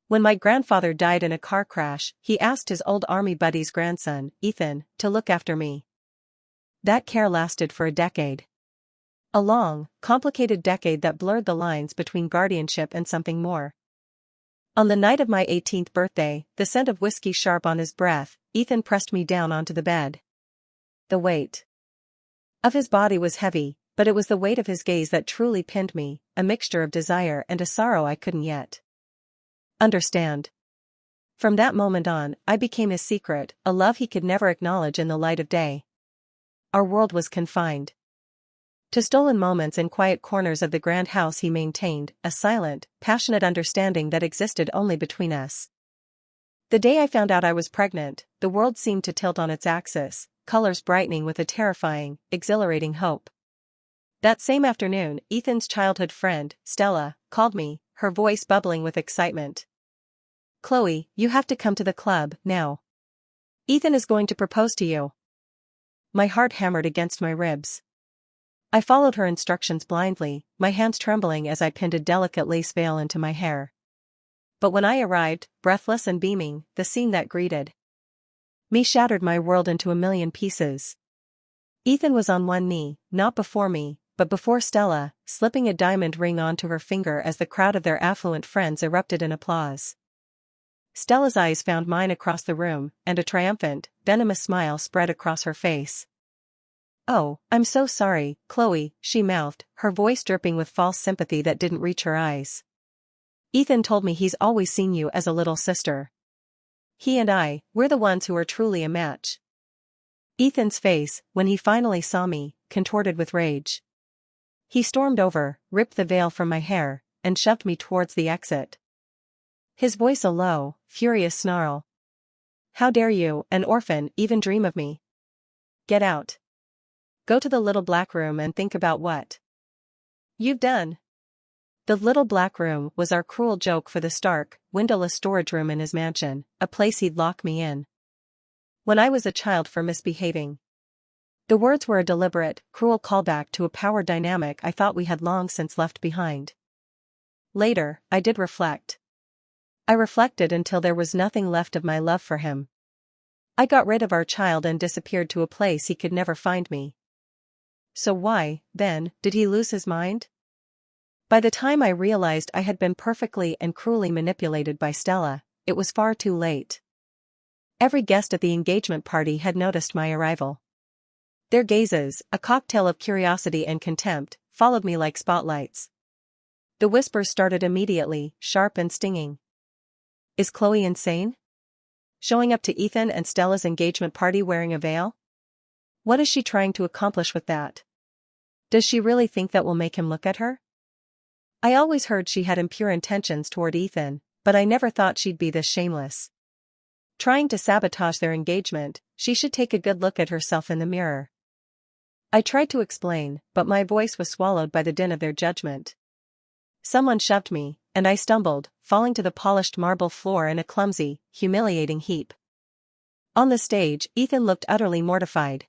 When my grandfather died in a car crash, he asked his old army buddy's grandson, Ethan, to look after me. That care lasted for a decade. A long, complicated decade that blurred the lines between guardianship and something more. On the night of my 18th birthday, the scent of whiskey sharp on his breath, Ethan pressed me down onto the bed. The weight of his body was heavy, but it was the weight of his gaze that truly pinned me, a mixture of desire and a sorrow I couldn't yet understand. From that moment on, I became his secret, a love he could never acknowledge in the light of day. Our world was confined to stolen moments in quiet corners of the grand house he maintained, a silent, passionate understanding that existed only between us. The day I found out I was pregnant, the world seemed to tilt on its axis, colors brightening with a terrifying, exhilarating hope. That same afternoon, Ethan's childhood friend, Stella, called me, her voice bubbling with excitement. "Chloe, you have to come to the club, now. Ethan is going to propose to you." My heart hammered against my ribs. I followed her instructions blindly, my hands trembling as I pinned a delicate lace veil into my hair. But when I arrived, breathless and beaming, the scene that greeted me shattered my world into a million pieces. Ethan was on one knee, not before me, but before Stella, slipping a diamond ring onto her finger as the crowd of their affluent friends erupted in applause. Stella's eyes found mine across the room, and a triumphant, venomous smile spread across her face. "Oh, I'm so sorry, Chloe," she mouthed, her voice dripping with false sympathy that didn't reach her eyes. "Ethan told me he's always seen you as a little sister. He and we're the ones who are truly a match." Ethan's face, when he finally saw me, contorted with rage. He stormed over, ripped the veil from my hair, and shoved me towards the exit. His voice a low, furious snarl. "How dare you, an orphan, even dream of me? Get out. Go to the little black room and think about what you've done." The little black room was our cruel joke for the stark, windowless storage room in his mansion, a place he'd lock me in when I was a child for misbehaving. The words were a deliberate, cruel callback to a power dynamic I thought we had long since left behind. Later, I did reflect. I reflected until there was nothing left of my love for him. I got rid of our child and disappeared to a place he could never find me. So why, then, did he lose his mind? By the time I realized I had been perfectly and cruelly manipulated by Stella, it was far too late. Every guest at the engagement party had noticed my arrival. Their gazes, a cocktail of curiosity and contempt, followed me like spotlights. The whispers started immediately, sharp and stinging. "Is Chloe insane? Showing up to Ethan and Stella's engagement party wearing a veil? What is she trying to accomplish with that? Does she really think that will make him look at her?" I always heard she had impure intentions toward Ethan, but I never thought she'd be this shameless. Trying to sabotage their engagement, she should take a good look at herself in the mirror. I tried to explain, but my voice was swallowed by the din of their judgment. Someone shoved me, and I stumbled, falling to the polished marble floor in a clumsy, humiliating heap. On the stage, Ethan looked utterly mortified.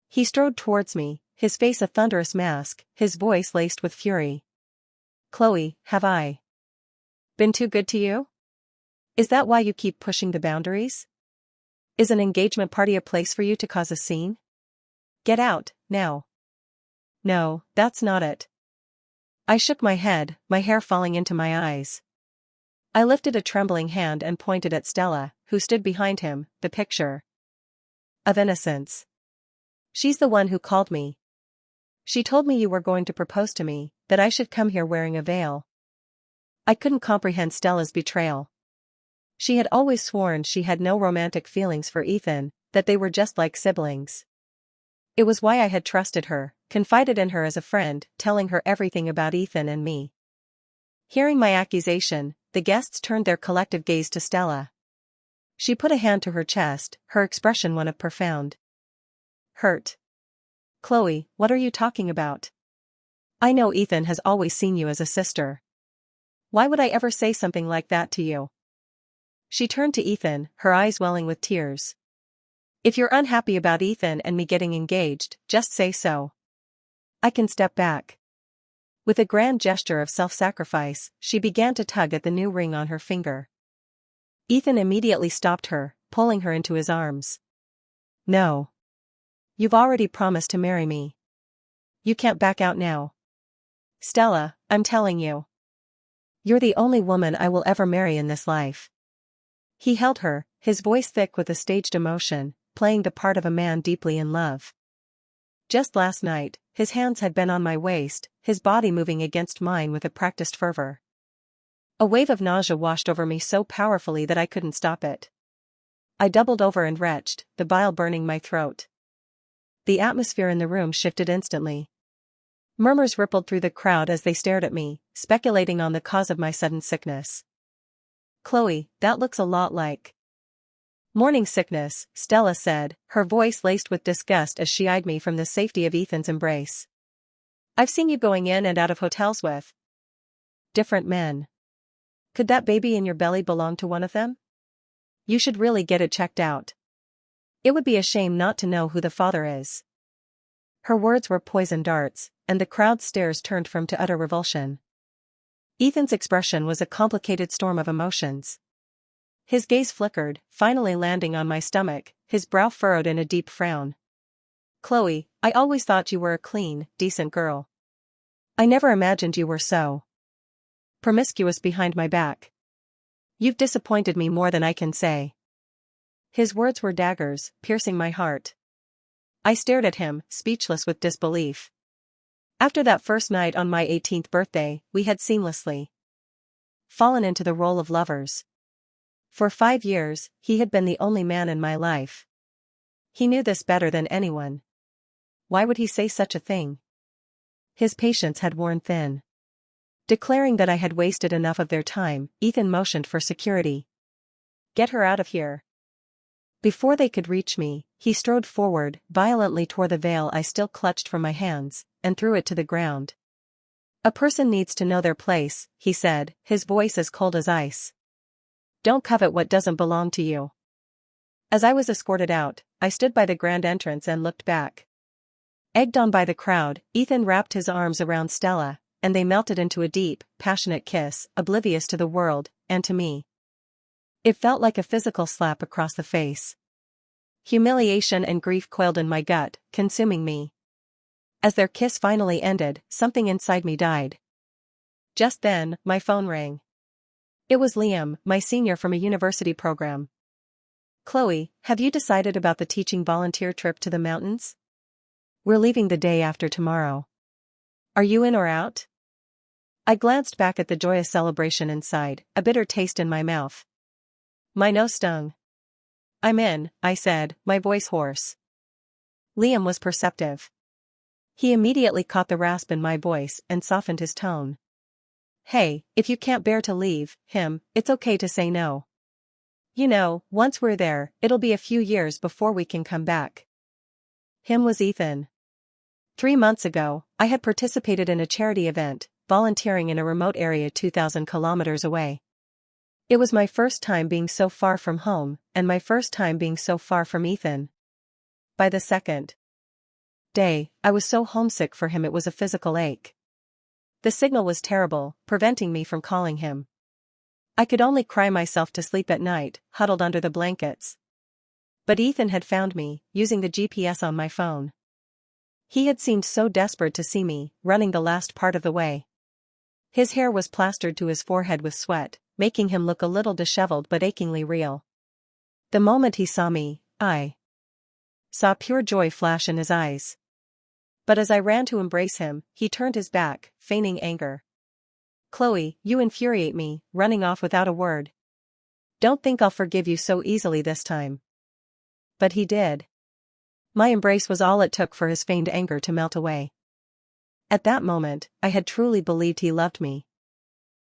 He strode towards me, his face a thunderous mask, his voice laced with fury. "Chloe, have I been too good to you? Is that why you keep pushing the boundaries? Is an engagement party a place for you to cause a scene? Get out, now." "No, that's not it." I shook my head, my hair falling into my eyes. I lifted a trembling hand and pointed at Stella, who stood behind him, the picture of innocence. "She's the one who called me. She told me you were going to propose to me, that I should come here wearing a veil." I couldn't comprehend Stella's betrayal. She had always sworn she had no romantic feelings for Ethan, that they were just like siblings. It was why I had trusted her, confided in her as a friend, telling her everything about Ethan and me. Hearing my accusation, the guests turned their collective gaze to Stella. She put a hand to her chest, her expression one of profound hurt. "Chloe, what are you talking about? I know Ethan has always seen you as a sister. Why would I ever say something like that to you?" She turned to Ethan, her eyes welling with tears. "If you're unhappy about Ethan and me getting engaged, just say so. I can step back." With a grand gesture of self-sacrifice, she began to tug at the new ring on her finger. Ethan immediately stopped her, pulling her into his arms. No. You've already promised to marry me. You can't back out now. Stella, I'm telling you. You're the only woman I will ever marry in this life. He held her, his voice thick with a staged emotion, playing the part of a man deeply in love. Just last night, his hands had been on my waist, his body moving against mine with a practiced fervor. A wave of nausea washed over me so powerfully that I couldn't stop it. I doubled over and retched, the bile burning my throat. The atmosphere in the room shifted instantly. Murmurs rippled through the crowd as they stared at me, speculating on the cause of my sudden sickness. Chloe, that looks a lot like morning sickness, Stella said, her voice laced with disgust as she eyed me from the safety of Ethan's embrace. I've seen you going in and out of hotels with different men. Could that baby in your belly belong to one of them? You should really get it checked out. It would be a shame not to know who the father is. Her words were poison darts, and the crowd's stares turned from to utter revulsion. Ethan's expression was a complicated storm of emotions. His gaze flickered, finally landing on my stomach, his brow furrowed in a deep frown. Chloe, I always thought you were a clean, decent girl. I never imagined you were so promiscuous behind my back. You've disappointed me more than I can say. His words were daggers, piercing my heart. I stared at him, speechless with disbelief. After that first night on my 18th birthday, we had seamlessly fallen into the role of lovers. For 5 years, he had been the only man in my life. He knew this better than anyone. Why would he say such a thing? His patience had worn thin. Declaring that I had wasted enough of their time, Ethan motioned for security. Get her out of here. Before they could reach me, he strode forward, violently tore the veil I still clutched from my hands, and threw it to the ground. A person needs to know their place, he said, his voice as cold as ice. Don't covet what doesn't belong to you. As I was escorted out, I stood by the grand entrance and looked back. Egged on by the crowd, Ethan wrapped his arms around Stella, and they melted into a deep, passionate kiss, oblivious to the world, and to me. It felt like a physical slap across the face. Humiliation and grief quailed in my gut, consuming me. As their kiss finally ended, something inside me died. Just then, my phone rang. It was Liam, my senior from a university program. Chloe, have you decided about the teaching volunteer trip to the mountains? We're leaving the day after tomorrow. Are you in or out? I glanced back at the joyous celebration inside, a bitter taste in my mouth. My nose stung. I'm in, I said, my voice hoarse. Liam was perceptive. He immediately caught the rasp in my voice and softened his tone. Hey, if you can't bear to leave him, it's okay to say no. You know, once we're there, it'll be a few years before we can come back. Him was Ethan. 3 months ago, I had participated in a charity event, volunteering in a remote area 2,000 kilometers away. It was my first time being so far from home, and my first time being so far from Ethan. By the second day, I was so homesick for him it was a physical ache. The signal was terrible, preventing me from calling him. I could only cry myself to sleep at night, huddled under the blankets. But Ethan had found me, using the GPS on my phone. He had seemed so desperate to see me, running the last part of the way. His hair was plastered to his forehead with sweat, making him look a little disheveled but achingly real. The moment he saw me, I saw pure joy flash in his eyes. But as I ran to embrace him, he turned his back, feigning anger. Chloe, you infuriate me, running off without a word. Don't think I'll forgive you so easily this time. But he did. My embrace was all it took for his feigned anger to melt away. At that moment, I had truly believed he loved me.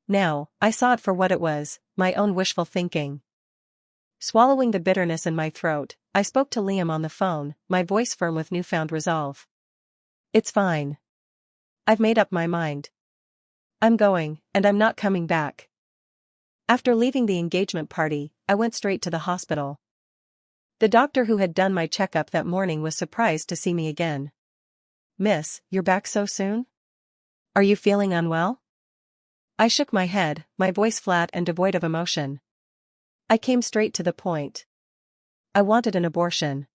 Now, I saw it for what it was, my own wishful thinking. Swallowing the bitterness in my throat, I spoke to Liam on the phone, my voice firm with newfound resolve. It's fine. I've made up my mind. I'm going, and I'm not coming back. After leaving the engagement party, I went straight to the hospital. The doctor who had done my checkup that morning was surprised to see me again. Miss, you're back so soon? Are you feeling unwell? I shook my head, my voice flat and devoid of emotion. I came straight to the point. I wanted an abortion.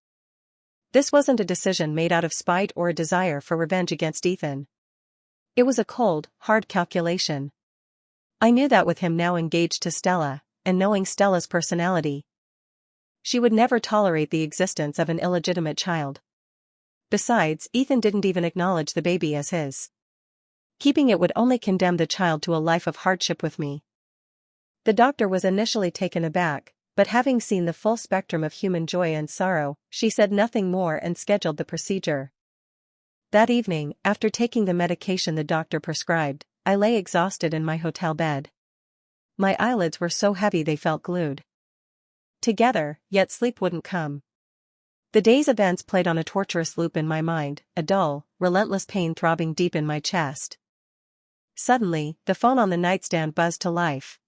This wasn't a decision made out of spite or a desire for revenge against Ethan. It was a cold, hard calculation. I knew that with him now engaged to Stella, and knowing Stella's personality, she would never tolerate the existence of an illegitimate child. Besides, Ethan didn't even acknowledge the baby as his. Keeping it would only condemn the child to a life of hardship with me. The doctor was initially taken aback, but having seen the full spectrum of human joy and sorrow, she said nothing more and scheduled the procedure. That evening, after taking the medication the doctor prescribed, I lay exhausted in my hotel bed. My eyelids were so heavy they felt glued together, yet sleep wouldn't come. The day's events played on a torturous loop in my mind, a dull, relentless pain throbbing deep in my chest. Suddenly, the phone on the nightstand buzzed to life.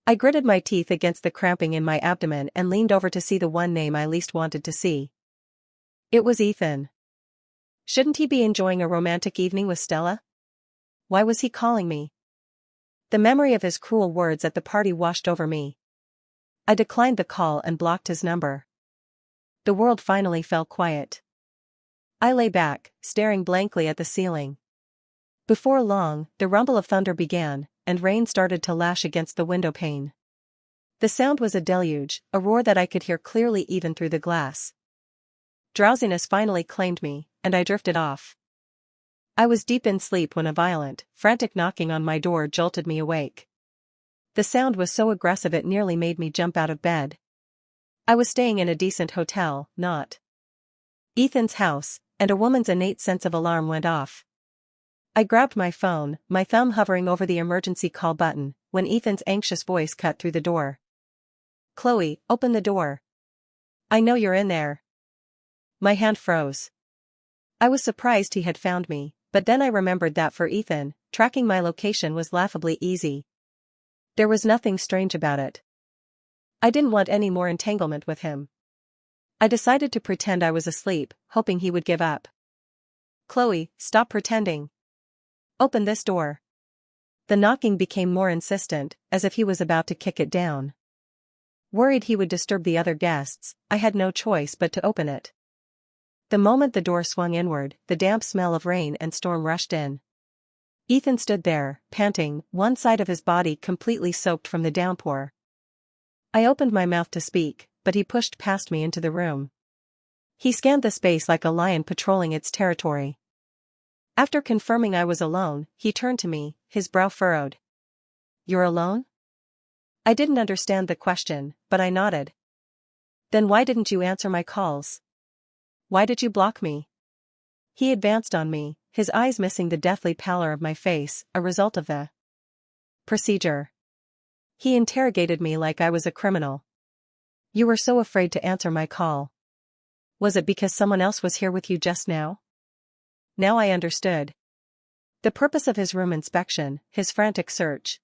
I gritted my teeth against the cramping in my abdomen and leaned over to see the one name I least wanted to see. It was Ethan. Shouldn't he be enjoying a romantic evening with Stella? Why was he calling me? The memory of his cruel words at the party washed over me. I declined the call and blocked his number. The world finally fell quiet. I lay back, staring blankly at the ceiling. Before long, the rumble of thunder began, and rain started to lash against the window pane. The sound was a deluge, a roar that I could hear clearly even through the glass. Drowsiness finally claimed me, and I drifted off. I was deep in sleep when a violent, frantic knocking on my door jolted me awake. The sound was so aggressive it nearly made me jump out of bed. I was staying in a decent hotel, not Ethan's house, and a woman's innate sense of alarm went off. I grabbed my phone, my thumb hovering over the emergency call button, when Ethan's anxious voice cut through the door. "Chloe, open the door. I know you're in there." My hand froze. I was surprised he had found me, but then I remembered that for Ethan, tracking my location was laughably easy. There was nothing strange about it. I didn't want any more entanglement with him. I decided to pretend I was asleep, hoping he would give up. "Chloe, stop pretending. Open this door." The knocking became more insistent, as if he was about to kick it down. Worried he would disturb the other guests, I had no choice but to open it. The moment the door swung inward, the damp smell of rain and storm rushed in. Ethan stood there, panting, one side of his body completely soaked from the downpour. I opened my mouth to speak, but he pushed past me into the room. He scanned the space like a lion patrolling its territory. After confirming I was alone, he turned to me, his brow furrowed. "You're alone?" I didn't understand the question, but I nodded. "Then why didn't you answer my calls? Why did you block me?" He advanced on me, his eyes missing the deathly pallor of my face, a result of the procedure. He interrogated me like I was a criminal. "You were so afraid to answer my call. Was it because someone else was here with you just now?" Now I understood. The purpose of his room inspection, his frantic search.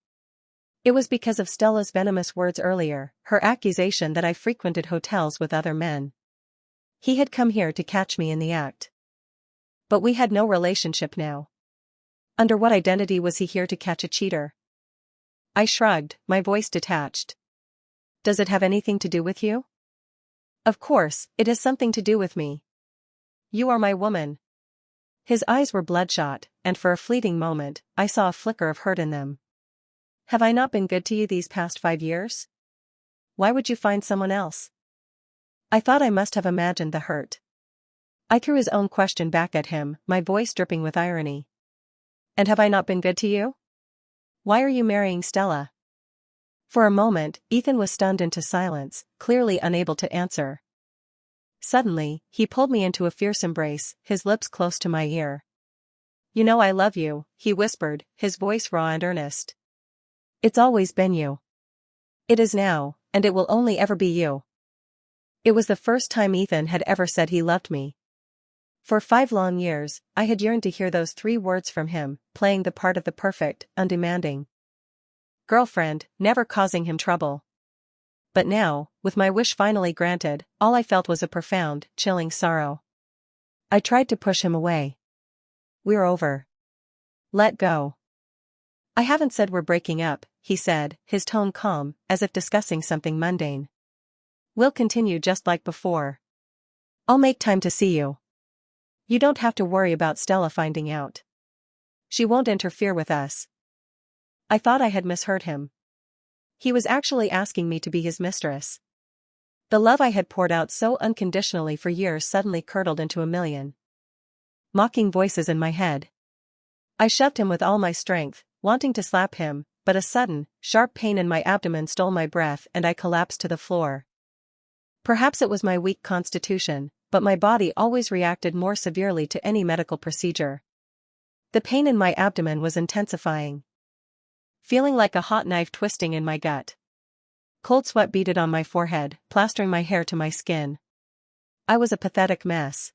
It was because of Stella's venomous words earlier, her accusation that I frequented hotels with other men. He had come here to catch me in the act. But we had no relationship now. Under what identity was he here to catch a cheater? I shrugged, my voice detached. "Does it have anything to do with you?" "Of course, it has something to do with me. You are my woman." His eyes were bloodshot, and for a fleeting moment, I saw a flicker of hurt in them. "Have I not been good to you these past 5 years? Why would you find someone else?" I thought I must have imagined the hurt. I threw his own question back at him, my voice dripping with irony. "And have I not been good to you? Why are you marrying Stella?" For a moment, Ethan was stunned into silence, clearly unable to answer. Suddenly, he pulled me into a fierce embrace, his lips close to my ear. "You know I love you," he whispered, his voice raw and earnest. "It's always been you. It is now, and it will only ever be you." It was the first time Ethan had ever said he loved me. For 5 long years, I had yearned to hear those 3 words from him, playing the part of the perfect, undemanding girlfriend, never causing him trouble. But now, with my wish finally granted, all I felt was a profound, chilling sorrow. I tried to push him away. "We're over. Let go." "I haven't said we're breaking up," he said, his tone calm, as if discussing something mundane. We'll continue just like before. I'll make time to see you. You don't have to worry about Stella finding out. She won't interfere with us. I thought I had misheard him. He was actually asking me to be his mistress. The love I had poured out so unconditionally for years suddenly curdled into a million mocking voices in my head. I shoved him with all my strength, wanting to slap him, but a sudden, sharp pain in my abdomen stole my breath and I collapsed to the floor. Perhaps it was my weak constitution, but my body always reacted more severely to any medical procedure. The pain in my abdomen was intensifying, feeling like a hot knife twisting in my gut. Cold sweat beaded on my forehead, plastering my hair to my skin. I was a pathetic mess.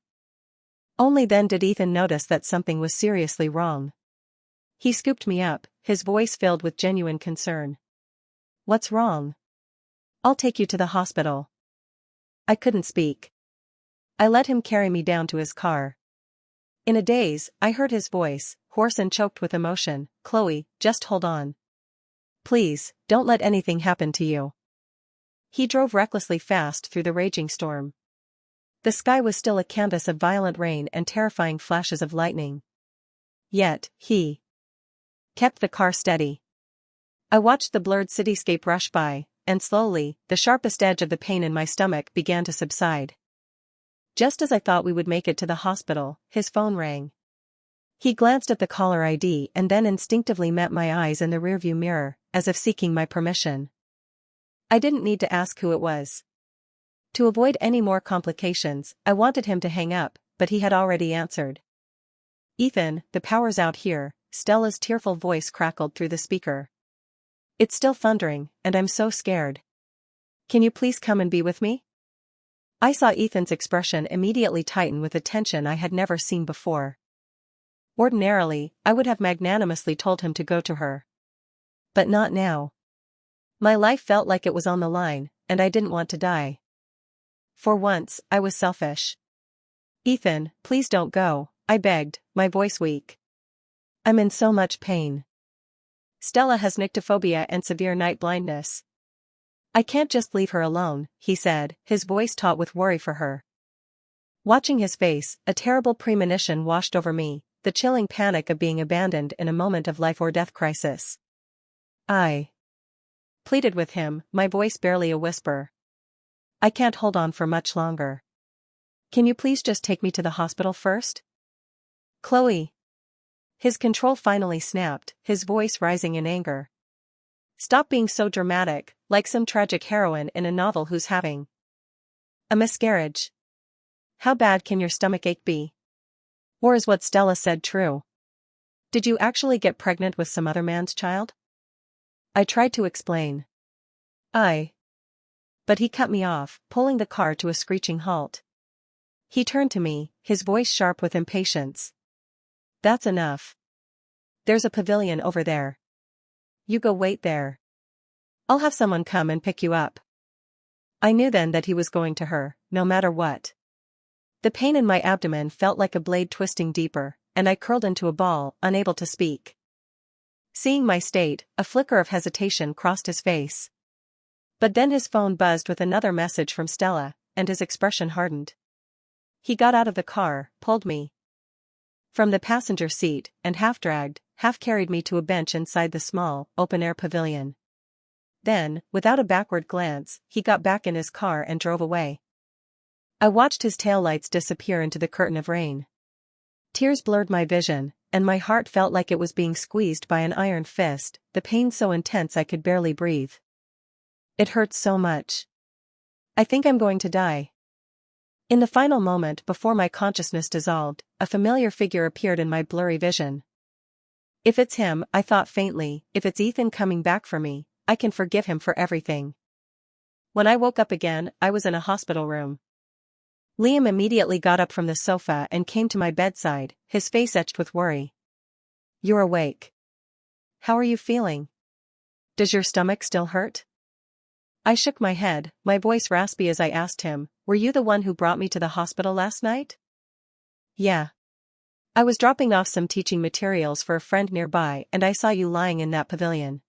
Only then did Ethan notice that something was seriously wrong. He scooped me up, his voice filled with genuine concern. What's wrong? I'll take you to the hospital. I couldn't speak. I let him carry me down to his car. In a daze, I heard his voice, hoarse and choked with emotion. Chloe, just hold on. Please, don't let anything happen to you. He drove recklessly fast through the raging storm. The sky was still a canvas of violent rain and terrifying flashes of lightning. Yet, he kept the car steady. I watched the blurred cityscape rush by, and slowly, the sharpest edge of the pain in my stomach began to subside. Just as I thought we would make it to the hospital, his phone rang. He glanced at the caller ID and then instinctively met my eyes in the rearview mirror, as if seeking my permission. I didn't need to ask who it was. To avoid any more complications, I wanted him to hang up, but he had already answered. Ethan, the power's out here, Stella's tearful voice crackled through the speaker. It's still thundering, and I'm so scared. Can you please come and be with me? I saw Ethan's expression immediately tighten with a tension I had never seen before. Ordinarily, I would have magnanimously told him to go to her. But not now. My life felt like it was on the line, and I didn't want to die. For once, I was selfish. Ethan, please don't go, I begged, my voice weak. I'm in so much pain. Stella has nyctophobia and severe night blindness. I can't just leave her alone, he said, his voice taut with worry for her. Watching his face, a terrible premonition washed over me, the chilling panic of being abandoned in a moment of life or death crisis. I pleaded with him, my voice barely a whisper. I can't hold on for much longer. Can you please just take me to the hospital first? Chloe. His control finally snapped, his voice rising in anger. Stop being so dramatic, like some tragic heroine in a novel who's having a miscarriage. How bad can your stomachache be? Or is what Stella said true? Did you actually get pregnant with some other man's child? I tried to explain. But he cut me off, pulling the car to a screeching halt. He turned to me, his voice sharp with impatience. That's enough. There's a pavilion over there. You go wait there. I'll have someone come and pick you up. I knew then that he was going to her, no matter what. The pain in my abdomen felt like a blade twisting deeper, and I curled into a ball, unable to speak. Seeing my state, a flicker of hesitation crossed his face. But then his phone buzzed with another message from Stella, and his expression hardened. He got out of the car, pulled me from the passenger seat, and half-dragged, half-carried me to a bench inside the small, open-air pavilion. Then, without a backward glance, he got back in his car and drove away. I watched his taillights disappear into the curtain of rain. Tears blurred my vision, and my heart felt like it was being squeezed by an iron fist, the pain so intense I could barely breathe. It hurt so much. I think I'm going to die. In the final moment before my consciousness dissolved, a familiar figure appeared in my blurry vision. If it's him, I thought faintly, if it's Ethan coming back for me, I can forgive him for everything. When I woke up again, I was in a hospital room. Liam immediately got up from the sofa and came to my bedside, his face etched with worry. You're awake. How are you feeling? Does your stomach still hurt? I shook my head, my voice raspy as I asked him, were you the one who brought me to the hospital last night? Yeah. I was dropping off some teaching materials for a friend nearby and I saw you lying in that pavilion.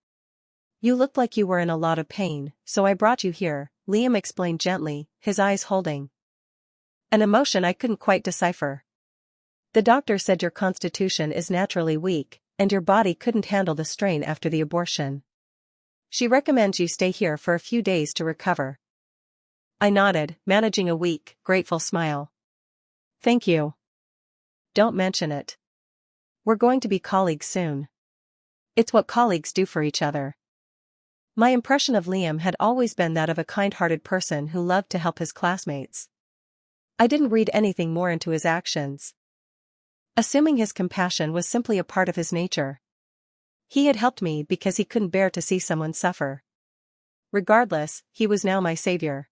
You looked like you were in a lot of pain, so I brought you here, Liam explained gently, his eyes holding an emotion I couldn't quite decipher. The doctor said your constitution is naturally weak, and your body couldn't handle the strain after the abortion. She recommends you stay here for a few days to recover. I nodded, managing a weak, grateful smile. Thank you. Don't mention it. We're going to be colleagues soon. It's what colleagues do for each other. My impression of Liam had always been that of a kind-hearted person who loved to help his classmates. I didn't read anything more into his actions, assuming his compassion was simply a part of his nature. He had helped me because he couldn't bear to see someone suffer. Regardless, he was now my savior.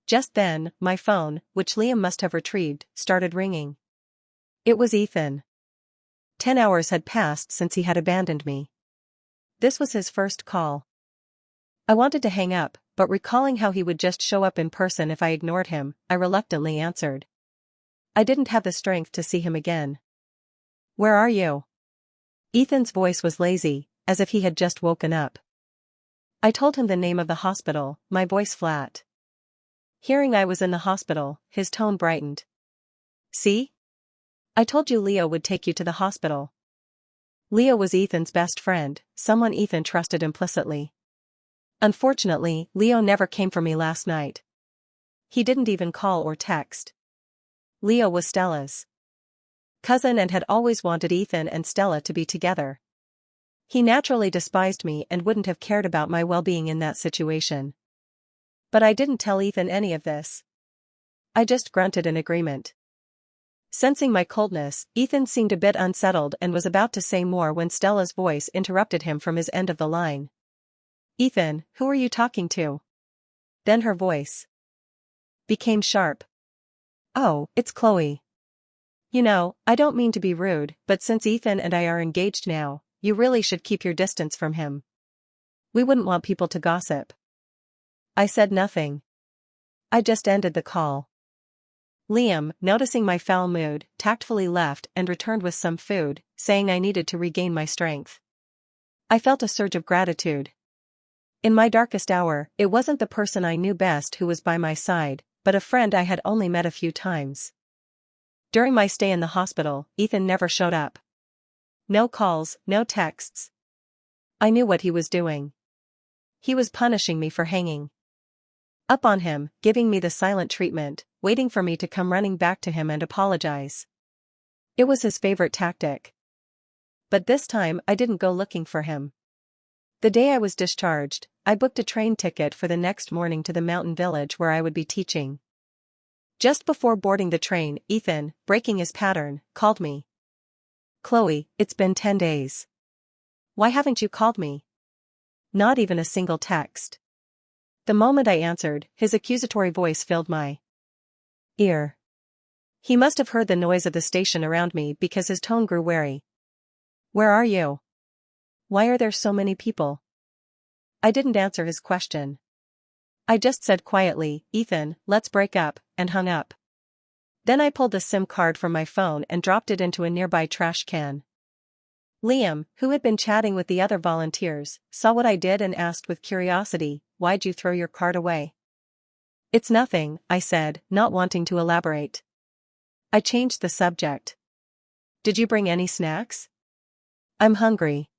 Just then, my phone, which Liam must have retrieved, started ringing. It was Ethan. 10 hours had passed since he had abandoned me. This was his first call. I wanted to hang up, but recalling how he would just show up in person if I ignored him, I reluctantly answered. I didn't have the strength to see him again. Where are you? Ethan's voice was lazy, as if he had just woken up. I told him the name of the hospital, my voice flat. Hearing I was in the hospital, his tone brightened. See? I told you Leo would take you to the hospital. Leo was Ethan's best friend, someone Ethan trusted implicitly. Unfortunately, Leo never came for me last night. He didn't even call or text. Leo was Stella's cousin and had always wanted Ethan and Stella to be together. He naturally despised me and wouldn't have cared about my well-being in that situation. But I didn't tell Ethan any of this. I just grunted in agreement. Sensing my coldness, Ethan seemed a bit unsettled and was about to say more when Stella's voice interrupted him from his end of the line. Ethan, who are you talking to? Then her voice became sharp. Oh, it's Chloe. You know, I don't mean to be rude, but since Ethan and I are engaged now, you really should keep your distance from him. We wouldn't want people to gossip. I said nothing. I just ended the call. Liam, noticing my foul mood, tactfully left and returned with some food, saying I needed to regain my strength. I felt a surge of gratitude. In my darkest hour, it wasn't the person I knew best who was by my side, but a friend I had only met a few times. During my stay in the hospital, Ethan never showed up. No calls, no texts. I knew what he was doing. He was punishing me for hanging up on him, giving me the silent treatment, waiting for me to come running back to him and apologize. It was his favorite tactic. But this time I didn't go looking for him. The day I was discharged, I booked a train ticket for the next morning to the mountain village where I would be teaching. Just before boarding the train, Ethan, breaking his pattern, called me. Chloe, it's been 10 days. Why haven't you called me? Not even a single text. The moment I answered, his accusatory voice filled my ear. He must have heard the noise of the station around me because his tone grew wary. Where are you? Why are there so many people? I didn't answer his question. I just said quietly, Ethan, let's break up, and hung up. Then I pulled the SIM card from my phone and dropped it into a nearby trash can. Liam, who had been chatting with the other volunteers, saw what I did and asked with curiosity, why'd you throw your card away? It's nothing, I said, not wanting to elaborate. I changed the subject. Did you bring any snacks? I'm hungry.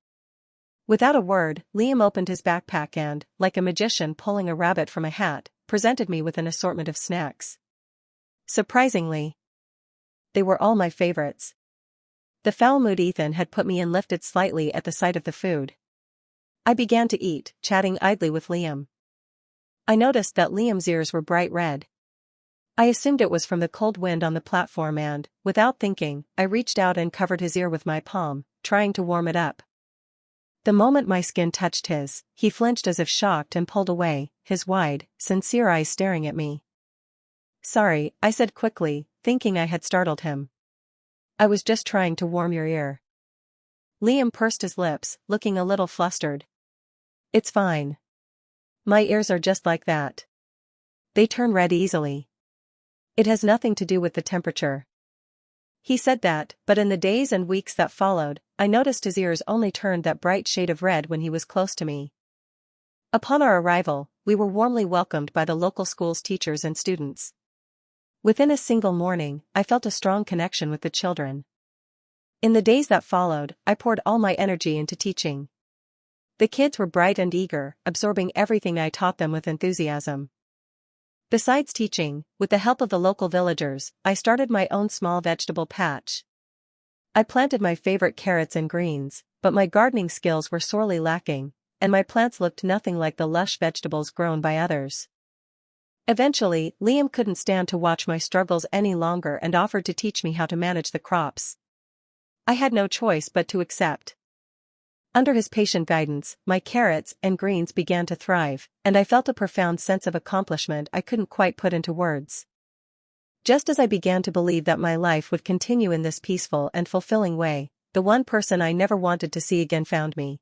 Without a word, Liam opened his backpack and, like a magician pulling a rabbit from a hat, presented me with an assortment of snacks. Surprisingly, they were all my favorites. The foul mood Ethan had put me in lifted slightly at the sight of the food. I began to eat, chatting idly with Liam. I noticed that Liam's ears were bright red. I assumed it was from the cold wind on the platform and, without thinking, I reached out and covered his ear with my palm, trying to warm it up. The moment my skin touched his, he flinched as if shocked and pulled away, his wide, sincere eyes staring at me. Sorry, I said quickly, thinking I had startled him. I was just trying to warm your ear. Liam pursed his lips, looking a little flustered. It's fine. My ears are just like that. They turn red easily. It has nothing to do with the temperature. He said that, but in the days and weeks that followed, I noticed his ears only turned that bright shade of red when he was close to me. Upon our arrival, we were warmly welcomed by the local school's teachers and students. Within a single morning, I felt a strong connection with the children. In the days that followed, I poured all my energy into teaching. The kids were bright and eager, absorbing everything I taught them with enthusiasm. Besides teaching, with the help of the local villagers, I started my own small vegetable patch. I planted my favorite carrots and greens, but my gardening skills were sorely lacking, and my plants looked nothing like the lush vegetables grown by others. Eventually, Liam couldn't stand to watch my struggles any longer and offered to teach me how to manage the crops. I had no choice but to accept. Under his patient guidance, my carrots and greens began to thrive, and I felt a profound sense of accomplishment I couldn't quite put into words. Just as I began to believe that my life would continue in this peaceful and fulfilling way, the one person I never wanted to see again found me.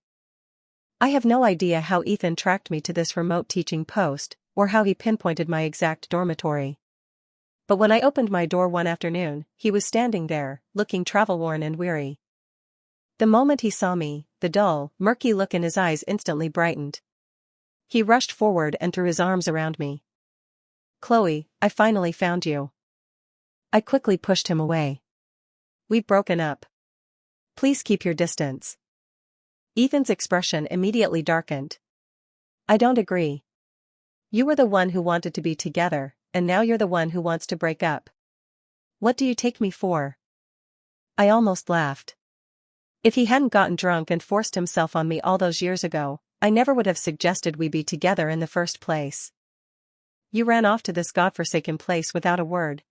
I have no idea how Ethan tracked me to this remote teaching post, or how he pinpointed my exact dormitory. But when I opened my door one afternoon, he was standing there, looking travel-worn and weary. The moment he saw me, the dull, murky look in his eyes instantly brightened. He rushed forward and threw his arms around me. "Chloe, I finally found you." I quickly pushed him away. "We've broken up. Please keep your distance." Ethan's expression immediately darkened. "I don't agree. You were the one who wanted to be together, and now you're the one who wants to break up. What do you take me for?" I almost laughed. If he hadn't gotten drunk and forced himself on me all those years ago, I never would have suggested we be together in the first place. "You ran off to this godforsaken place without a word.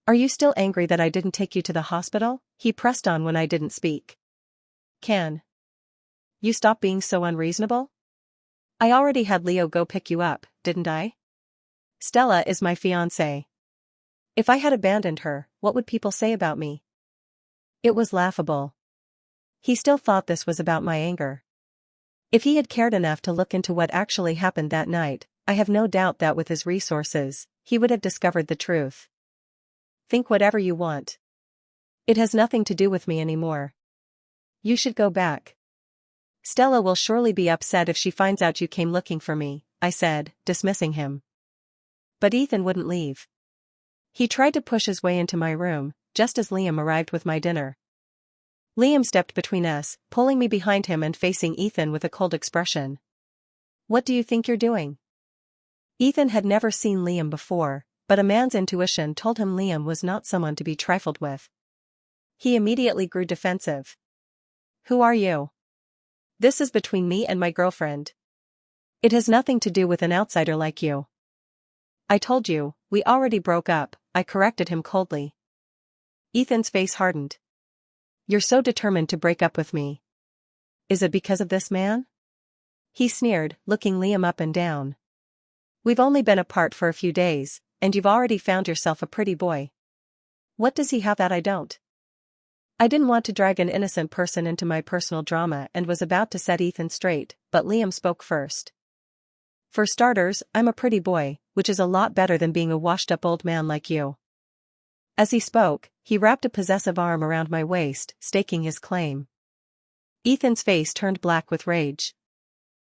Are you still angry that I didn't take you to the hospital?" he pressed on when I didn't speak. "Can you stop being so unreasonable? I already had Leo go pick you up, didn't I? Stella is my fiancée. If I had abandoned her, what would people say about me?" It was laughable. He still thought this was about my anger. If he had cared enough to look into what actually happened that night, I have no doubt that with his resources, he would have discovered the truth. "Think whatever you want. It has nothing to do with me anymore. You should go back. Stella will surely be upset if she finds out you came looking for me," I said, dismissing him. But Ethan wouldn't leave. He tried to push his way into my room, just as Liam arrived with my dinner. Liam stepped between us, pulling me behind him and facing Ethan with a cold expression. "What do you think you're doing?" Ethan had never seen Liam before, but a man's intuition told him Liam was not someone to be trifled with. He immediately grew defensive. "Who are you? This is between me and my girlfriend. It has nothing to do with an outsider like you." "I told you, we already broke up," I corrected him coldly. Ethan's face hardened. "You're so determined to break up with me. Is it because of this man?" He sneered, looking Liam up and down. "We've only been apart for a few days, and you've already found yourself a pretty boy. What does he have that I don't?" I didn't want to drag an innocent person into my personal drama and was about to set Ethan straight, but Liam spoke first. "For starters, I'm a pretty boy, which is a lot better than being a washed-up old man like you." As he spoke, he wrapped a possessive arm around my waist, staking his claim. Ethan's face turned black with rage.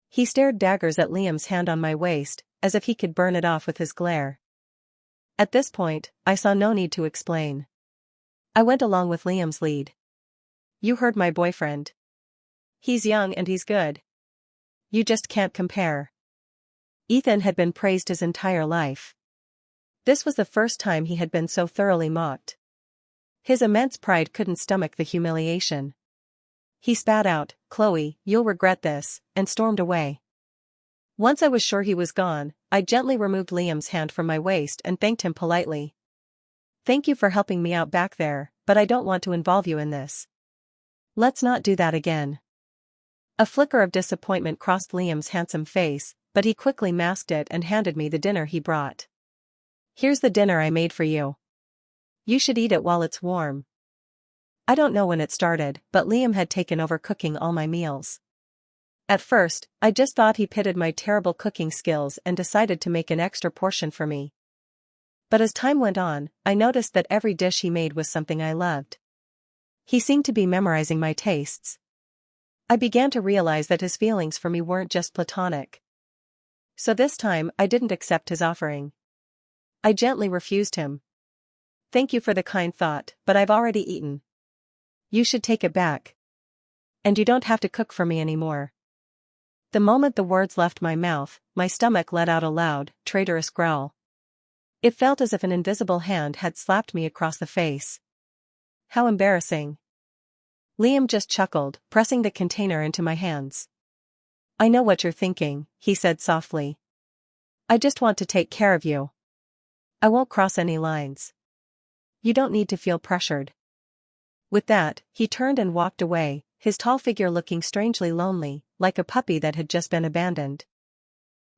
He stared daggers at Liam's hand on my waist, as if he could burn it off with his glare. At this point, I saw no need to explain. I went along with Liam's lead. "You heard my boyfriend. He's young and he's good. You just can't compare." Ethan had been praised his entire life. This was the first time he had been so thoroughly mocked. His immense pride couldn't stomach the humiliation. He spat out, "Chloe, you'll regret this," and stormed away. Once I was sure he was gone, I gently removed Liam's hand from my waist and thanked him politely. "Thank you for helping me out back there, but I don't want to involve you in this. Let's not do that again." A flicker of disappointment crossed Liam's handsome face, but he quickly masked it and handed me the dinner he brought. "Here's the dinner I made for you. You should eat it while it's warm." I don't know when it started, but Liam had taken over cooking all my meals. At first, I just thought he pitted my terrible cooking skills and decided to make an extra portion for me. But as time went on, I noticed that every dish he made was something I loved. He seemed to be memorizing my tastes. I began to realize that his feelings for me weren't just platonic. So this time I didn't accept his offering. I gently refused him. Thank you for the kind thought, but I've already eaten. You should take it back. And you don't have to cook for me anymore. The moment the words left my mouth, my stomach let out a loud, traitorous growl. It felt as if an invisible hand had slapped me across the face. How embarrassing. Liam just chuckled, pressing the container into my hands. I know what you're thinking, he said softly. I just want to take care of you. I won't cross any lines. You don't need to feel pressured. With that, he turned and walked away, his tall figure looking strangely lonely, like a puppy that had just been abandoned.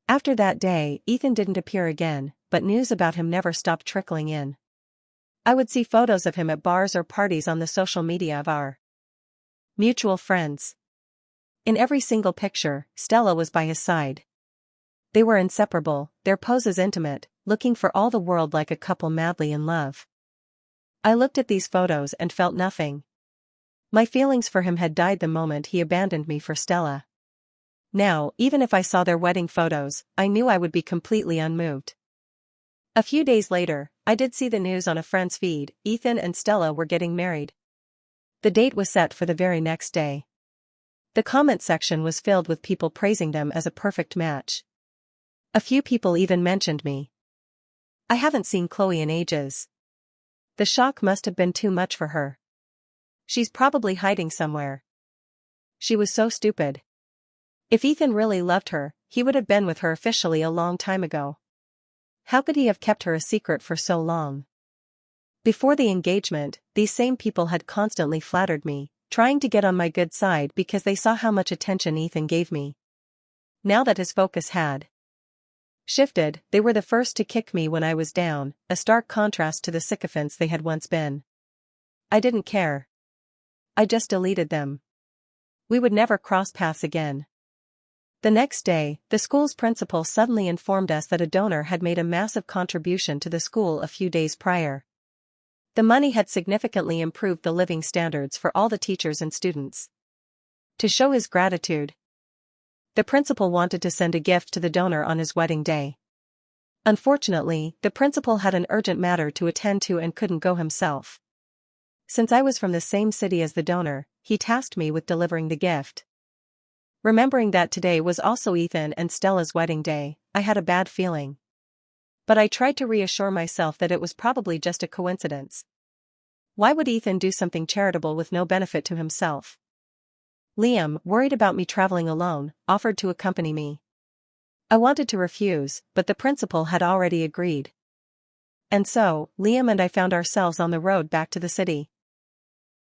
After that day, Ethan didn't appear again, but news about him never stopped trickling in. I would see photos of him at bars or parties on the social media of our mutual friends. In every single picture, Stella was by his side. They were inseparable, their poses intimate, looking for all the world like a couple madly in love. I looked at these photos and felt nothing. My feelings for him had died the moment he abandoned me for Stella. Now, even if I saw their wedding photos, I knew I would be completely unmoved. A few days later, I did see the news on a friend's feed. Ethan and Stella were getting married. The date was set for the very next day. The comment section was filled with people praising them as a perfect match. A few people even mentioned me. I haven't seen Chloe in ages. The shock must have been too much for her. She's probably hiding somewhere. She was so stupid. If Ethan really loved her, he would have been with her officially a long time ago. How could he have kept her a secret for so long? Before the engagement, these same people had constantly flattered me, trying to get on my good side because they saw how much attention Ethan gave me. Now that his focus had shifted, they were the first to kick me when I was down, a stark contrast to the sycophants they had once been. I didn't care. I just deleted them. We would never cross paths again. The next day, the school's principal suddenly informed us that a donor had made a massive contribution to the school a few days prior. The money had significantly improved the living standards for all the teachers and students. To show his gratitude, the principal wanted to send a gift to the donor on his wedding day. Unfortunately, the principal had an urgent matter to attend to and couldn't go himself. Since I was from the same city as the donor, he tasked me with delivering the gift. Remembering that today was also Ethan and Stella's wedding day, I had a bad feeling. But I tried to reassure myself that it was probably just a coincidence. Why would Ethan do something charitable with no benefit to himself? Liam, worried about me traveling alone, offered to accompany me. I wanted to refuse, but the principal had already agreed. And so, Liam and I found ourselves on the road back to the city.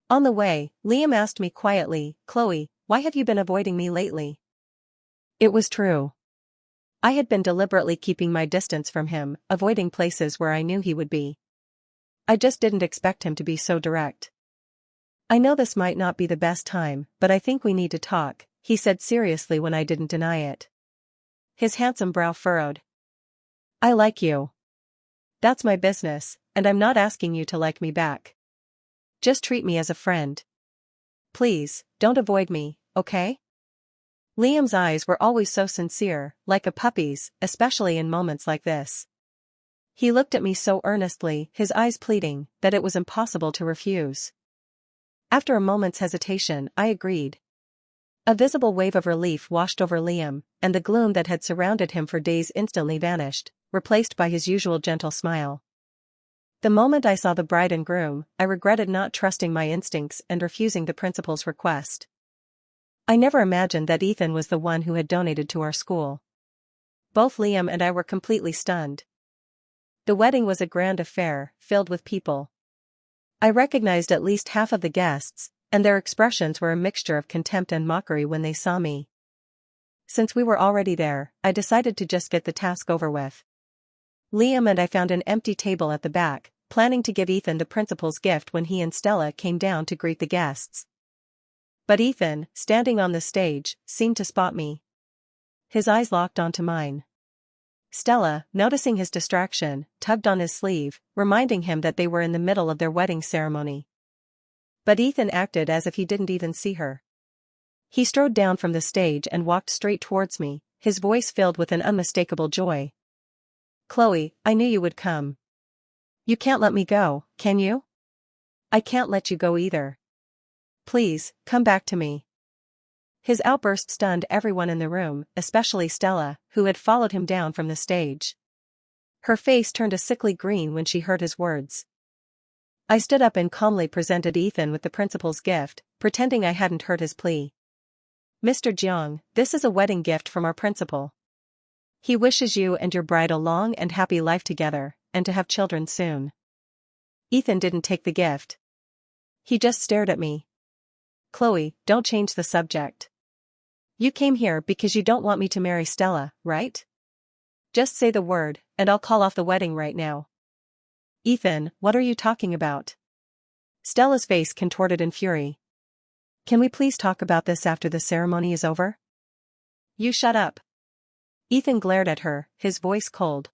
On the way, Liam asked me quietly, "Chloe, why have you been avoiding me lately?" It was true. I had been deliberately keeping my distance from him, avoiding places where I knew he would be. I just didn't expect him to be so direct. I know this might not be the best time, but I think we need to talk, he said seriously when I didn't deny it. His handsome brow furrowed. I like you. That's my business, and I'm not asking you to like me back. Just treat me as a friend. Please, don't avoid me, okay? Liam's eyes were always so sincere, like a puppy's, especially in moments like this. He looked at me so earnestly, his eyes pleading, that it was impossible to refuse. After a moment's hesitation, I agreed. A visible wave of relief washed over Liam, and the gloom that had surrounded him for days instantly vanished, replaced by his usual gentle smile. The moment I saw the bride and groom, I regretted not trusting my instincts and refusing the principal's request. I never imagined that Ethan was the one who had donated to our school. Both Liam and I were completely stunned. The wedding was a grand affair, filled with people. I recognized at least half of the guests, and their expressions were a mixture of contempt and mockery when they saw me. Since we were already there, I decided to just get the task over with. Liam and I found an empty table at the back, planning to give Ethan the principal's gift when he and Stella came down to greet the guests. But Ethan, standing on the stage, seemed to spot me. His eyes locked onto mine. Stella, noticing his distraction, tugged on his sleeve, reminding him that they were in the middle of their wedding ceremony. But Ethan acted as if he didn't even see her. He strode down from the stage and walked straight towards me, his voice filled with an unmistakable joy. "Chloe, I knew you would come. You can't let me go, can you? I can't let you go either. Please, come back to me." His outburst stunned everyone in the room, especially Stella, who had followed him down from the stage. Her face turned a sickly green when she heard his words. I stood up and calmly presented Ethan with the principal's gift, pretending I hadn't heard his plea. "Mr. Jeong, this is a wedding gift from our principal. He wishes you and your bride a long and happy life together, and to have children soon." Ethan didn't take the gift. He just stared at me. "Chloe, don't change the subject. You came here because you don't want me to marry Stella, right? Just say the word, and I'll call off the wedding right now." "Ethan, what are you talking about?" Stella's face contorted in fury. "Can we please talk about this after the ceremony is over?" "You shut up." Ethan glared at her, his voice cold.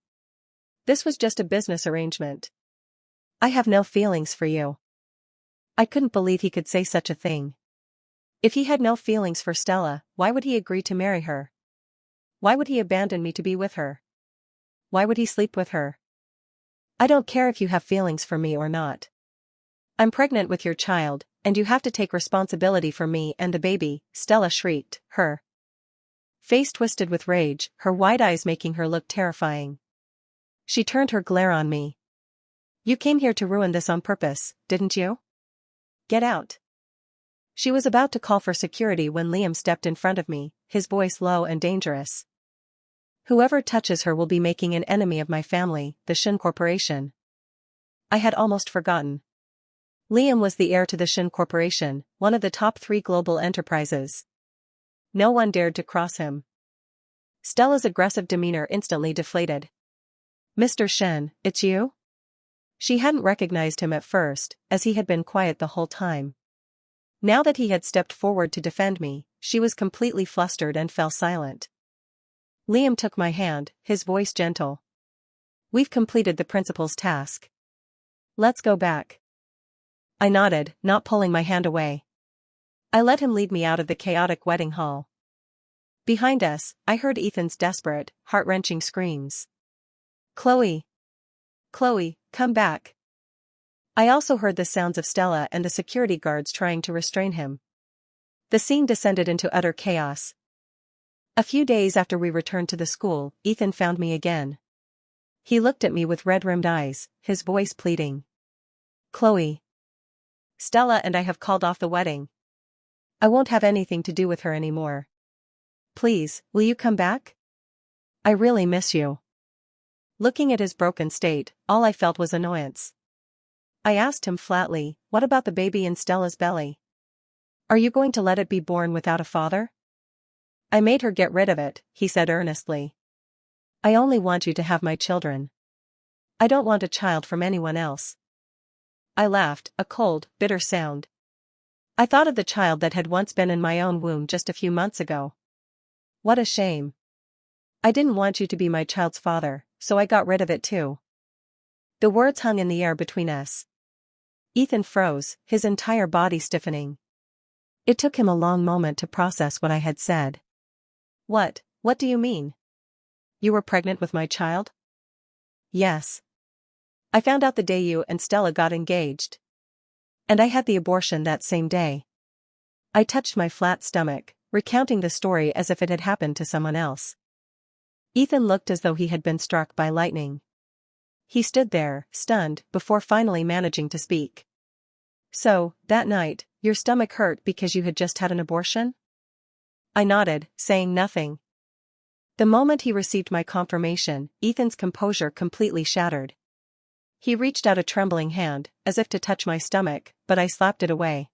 "This was just a business arrangement. I have no feelings for you." I couldn't believe he could say such a thing. If he had no feelings for Stella, why would he agree to marry her? Why would he abandon me to be with her? Why would he sleep with her? "I don't care if you have feelings for me or not. I'm pregnant with your child, and you have to take responsibility for me and the baby," Stella shrieked, her face twisted with rage, her wide eyes making her look terrifying. She turned her glare on me. "You came here to ruin this on purpose, didn't you? Get out." She was about to call for security when Liam stepped in front of me, his voice low and dangerous. "Whoever touches her will be making an enemy of my family, the Shin Corporation." I had almost forgotten. Liam was the heir to the Shin Corporation, one of the top 3 global enterprises. No one dared to cross him. Stella's aggressive demeanor instantly deflated. "Mr. Shen, it's you?" She hadn't recognized him at first, as he had been quiet the whole time. Now that he had stepped forward to defend me, she was completely flustered and fell silent. Liam took my hand, his voice gentle. "We've completed the principal's task. Let's go back." I nodded, not pulling my hand away. I let him lead me out of the chaotic wedding hall. Behind us, I heard Ethan's desperate, heart-wrenching screams. "Chloe! Chloe, come back!" I also heard the sounds of Stella and the security guards trying to restrain him. The scene descended into utter chaos. A few days after we returned to the school, Ethan found me again. He looked at me with red-rimmed eyes, his voice pleading. "Chloe. Stella and I have called off the wedding. I won't have anything to do with her anymore. Please, will you come back? I really miss you." Looking at his broken state, all I felt was annoyance. I asked him flatly, "What about the baby in Stella's belly? Are you going to let it be born without a father?" "I made her get rid of it," he said earnestly. "I only want you to have my children. I don't want a child from anyone else." I laughed, a cold, bitter sound. I thought of the child that had once been in my own womb just a few months ago. What a shame. I didn't want you to be my child's father, so I got rid of it too. The words hung in the air between us. Ethan froze, his entire body stiffening. It took him a long moment to process what I had said. What do you mean? You were pregnant with my child?" "Yes. I found out the day you and Stella got engaged. And I had the abortion that same day." I touched my flat stomach, recounting the story as if it had happened to someone else. Ethan looked as though he had been struck by lightning. He stood there, stunned, before finally managing to speak. "So, that night, your stomach hurt because you had just had an abortion?" I nodded, saying nothing. The moment he received my confirmation, Ethan's composure completely shattered. He reached out a trembling hand, as if to touch my stomach, but I slapped it away.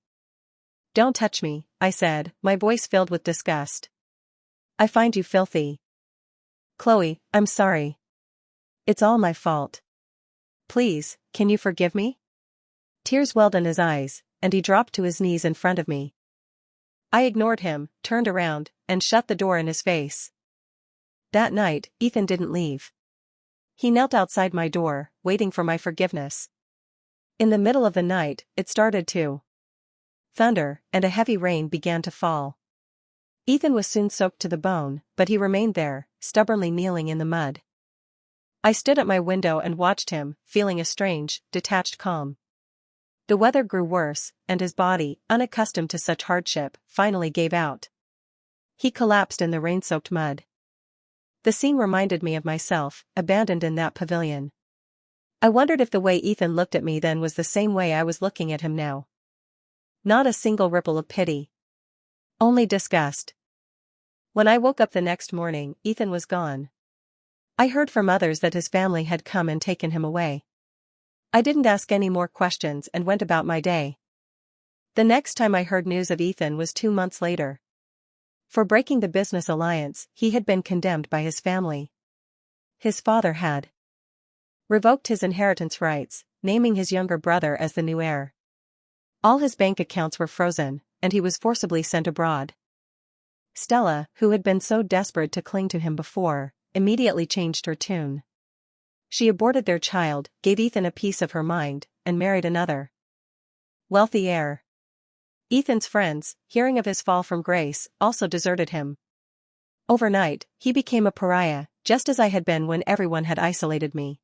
"Don't touch me," I said, my voice filled with disgust. "I find you filthy." "Chloe, I'm sorry. It's all my fault. Please, can you forgive me?" Tears welled in his eyes, and he dropped to his knees in front of me. I ignored him, turned around, and shut the door in his face. That night, Ethan didn't leave. He knelt outside my door, waiting for my forgiveness. In the middle of the night, it started to thunder, and a heavy rain began to fall. Ethan was soon soaked to the bone, but he remained there, stubbornly kneeling in the mud. I stood at my window and watched him, feeling a strange, detached calm. The weather grew worse, and his body, unaccustomed to such hardship, finally gave out. He collapsed in the rain-soaked mud. The scene reminded me of myself, abandoned in that pavilion. I wondered if the way Ethan looked at me then was the same way I was looking at him now. Not a single ripple of pity. Only disgust. When I woke up the next morning, Ethan was gone. I heard from others that his family had come and taken him away. I didn't ask any more questions and went about my day. The next time I heard news of Ethan was 2 months later. For breaking the business alliance, he had been condemned by his family. His father had revoked his inheritance rights, naming his younger brother as the new heir. All his bank accounts were frozen, and he was forcibly sent abroad. Stella, who had been so desperate to cling to him before, immediately changed her tune. She aborted their child, gave Ethan a piece of her mind, and married another wealthy heir. Ethan's friends, hearing of his fall from grace, also deserted him. Overnight, he became a pariah, just as I had been when everyone had isolated me.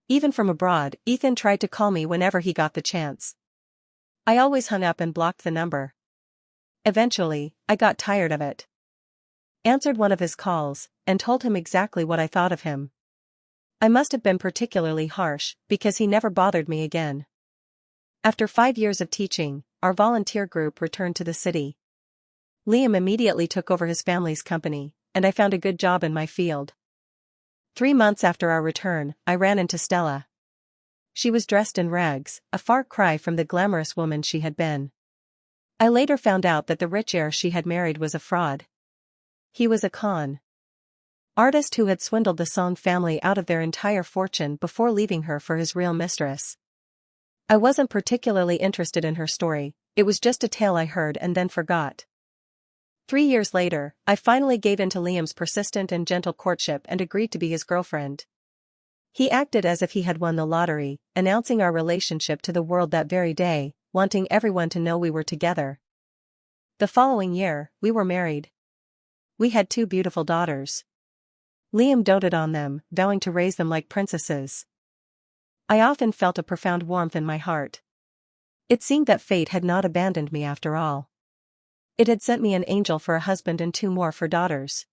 Even from abroad, Ethan tried to call me whenever he got the chance. I always hung up and blocked the number. Eventually, I got tired of it. Answered one of his calls, and told him exactly what I thought of him. I must have been particularly harsh, because he never bothered me again. After 5 years of teaching, our volunteer group returned to the city. Liam immediately took over his family's company, and I found a good job in my field. 3 months after our return, I ran into Stella. She was dressed in rags, a far cry from the glamorous woman she had been. I later found out that the rich heir she had married was a fraud. He was a con artist who had swindled the Song family out of their entire fortune before leaving her for his real mistress. I wasn't particularly interested in her story, it was just a tale I heard and then forgot. 3 years later, I finally gave in to Liam's persistent and gentle courtship and agreed to be his girlfriend. He acted as if he had won the lottery, announcing our relationship to the world that very day, wanting everyone to know we were together. The following year, we were married. We had 2 beautiful daughters. Liam doted on them, vowing to raise them like princesses. I often felt a profound warmth in my heart. It seemed that fate had not abandoned me after all. It had sent me an angel for a husband and 2 more for daughters.